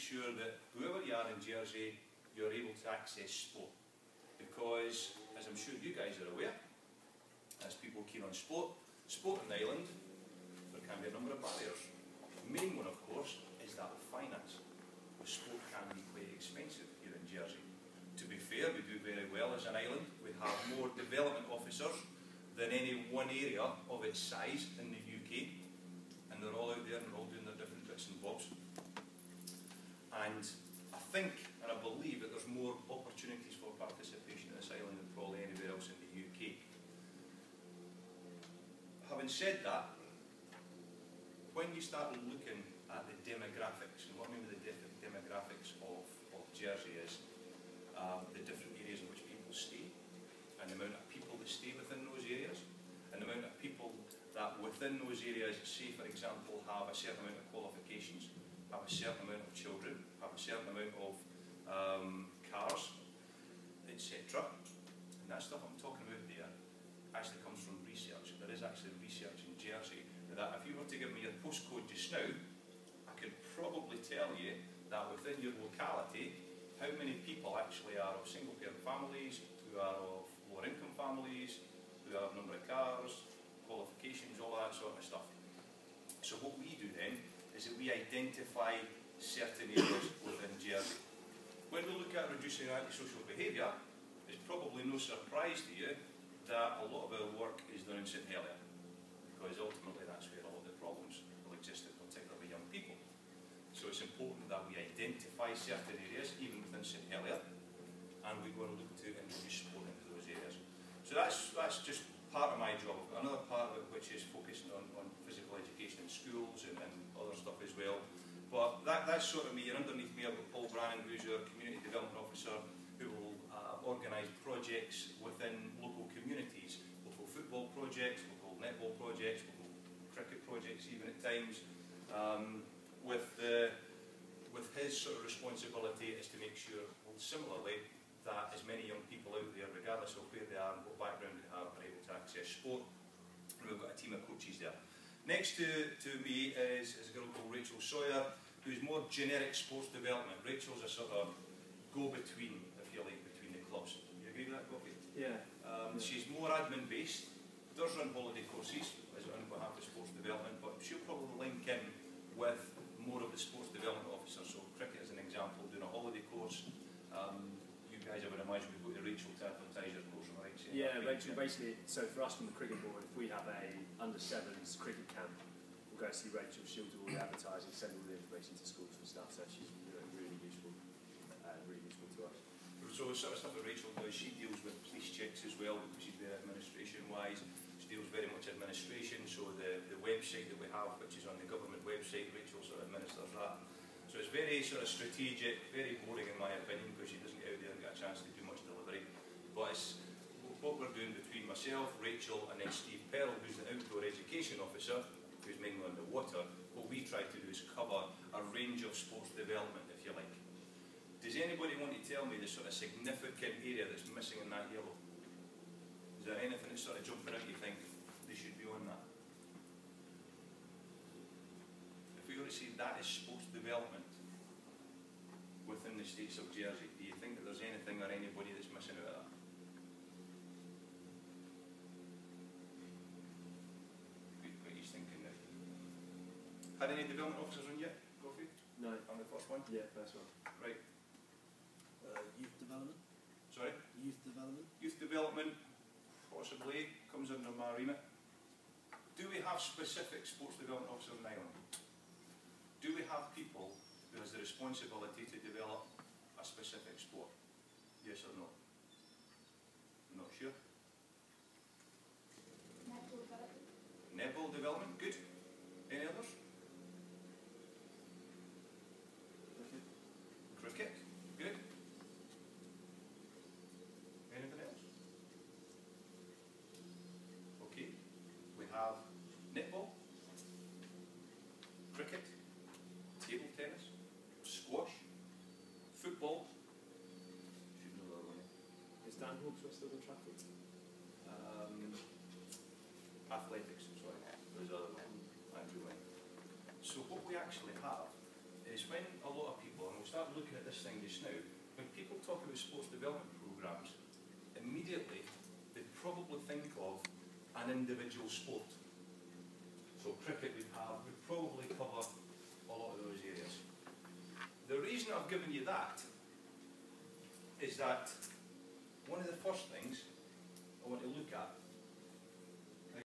sure that whoever you are in Jersey, you're able to access sport. Because, as I'm sure you guys are aware, as people keen on sport in the island, there can be a number of barriers. The main one, of course, is that of finance. The sport can be quite expensive here in Jersey. To be fair, we do very well as an island. We have more development officers than any one area of its size in the UK, and they're all out there and they're all doing their different bits and bobs. And I think and I believe that there's more opportunities for participation in this island than probably anywhere else in the UK. Having said that, when you start looking at the demographics, and what I mean by the demographics of Jersey is the different areas in which people stay, and the amount of people that stay within those areas, and the amount of people that within those areas, say for example, have a certain amount of qualifications, have a certain amount of children, have a certain amount of cars, etc. And that stuff I'm talking about there actually comes from research. There is actually research in Jersey that if you were to give me your postcode just now, I could probably tell you that within your locality, how many people actually are of single parent families, who are of lower income families, who have a number of cars, qualifications, all that sort of stuff. So what we do then is that we identify certain areas within Jersey. When we look at reducing antisocial behaviour, it's probably no surprise to you that a lot of our work is done in St Helier, because ultimately that's where a lot of the problems will exist, in particular with young people. So it's important that we identify certain areas, even within St Helier, and we go and look to introduce sport into those areas. So that's just part of my job. I've got another part of it which is focusing on physical education in schools and other stuff as well. But that's sort of me. And underneath me I've got Paul Brannan, who's our Community Development Officer, who will organise projects within local communities, local football projects, local netball projects, local cricket projects even at times, with his sort of responsibility is to make sure, well, similarly, that as many young people out there, regardless of where they are and what background they have, are able to access sport. And we've got a team of coaches there. Next to me is a girl called Rachel Sawyer, who's more generic sports development. Rachel's a sort of go-between, if you like, between the clubs. You agree with that, Coffee? Yeah. She's more admin-based, does run holiday courses as on behalf of sports development, but she'll probably link in with more of the sports development officers. So cricket as an example, doing a holiday course. You guys, I would imagine, would go to Rachel to advertise your course, am I right? Yeah, Rachel, basically, so for us from the cricket board, if we have a under-7s cricket camp, we'll go see Rachel, she'll do all the advertising, send all the information to schools and stuff, so she's really useful to us. So the sort of stuff that Rachel does, she deals with police checks as well, because she's very administration-wise. She deals very much administration, so the website that we have, which is on the government website, Rachel sort of administers that. So it's very sort of strategic, very boring in my opinion, because she doesn't get out there and get a chance to do much delivery. But it's what we're doing between myself, Rachel, and then Steve Pearl, who's the outdoor education officer, who's mainly on the water. What we try to do is cover a range of sports development, if you like. Does anybody want to tell me the sort of significant area that's missing in that yellow? Is there anything that's sort of jumping out you think they should be on that? If we were to say that is sports development within the states of Jersey, do you think that there's anything or anybody that's missing out of that? What are you thinking now? Had any development officers on yet? Coffee? No. On the first one? Yeah, first one. Right. Youth development? Sorry? Youth development? Youth development possibly comes under my remit. Do we have specific sports development officers in Ireland? Do we have people who has the responsibility to develop a specific sport? Yes or no? Not sure. Netball development. Netball development, good. Any others? Cricket, good. Anything else? Okay. We have netball, cricket, table tennis, squash, football. Should know that one. Is Dan Hawksworth still in traffic? Athletics, sorry. There's other one. Andrew Wayne. So what we actually have is when a lot of people, and think of an individual sport. So cricket would probably cover a lot of those areas. The reason I've given you that is that one of the first things I want to look at